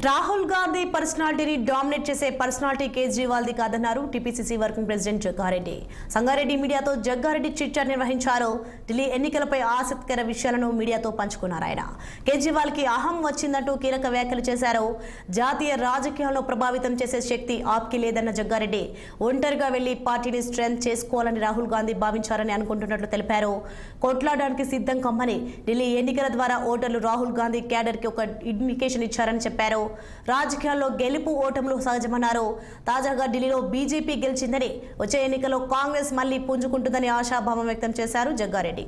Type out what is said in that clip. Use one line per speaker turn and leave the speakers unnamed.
రాహుల్ గాంధీ పర్సనాలిటీని డామినేట్ చేసే పర్సనాలిటీ కేజ్రీవాల్ది కాదన్నారు TPCC working president Jaggareddy. Sangareddy మీడియాతో జగ్గారెడ్డి చిట్చాట్ నిర్వహించారు. ఢిల్లీ ఎన్నికలపై ఆసక్తికర విషయాలను మీడియాతో పంచుకున్నారు. ఆయన కేజ్రీవాల్కి అహం వచ్చిందంటూ కీలక వ్యాఖ్యలు చేశారు. జాతీయ రాజకీయాల్లో ప్రభావితం చేసే శక్తి ఆప్కి లేదన్న జగ్గారెడ్డి ఒంటరిగా వెళ్లి పార్టీని స్ట్రెంగ్ చేసుకోవాలని రాహుల్ గాంధీ భావించారని అనుకుంటున్నట్లు తెలిపారు. కొట్లాడడానికి సిద్ధం కమ్మని ఢిల్లీ ఎన్నికల ద్వారా ఓటర్లు రాహుల్ గాంధీ క్యాడర్ కి ఒక ఇండికేషన్ ఇచ్చారని చెప్పారు. రాజకీయాల్లో గెలుపు ఓటములు సహజమన్నారు. తాజాగా ఢిల్లీలో బీజేపీ గెలిచిందని, వచ్చే ఎన్నికల్లో కాంగ్రెస్ మళ్లీ పుంజుకుంటుందని ఆశాభావం వ్యక్తం చేశారు జగ్గారెడ్డి.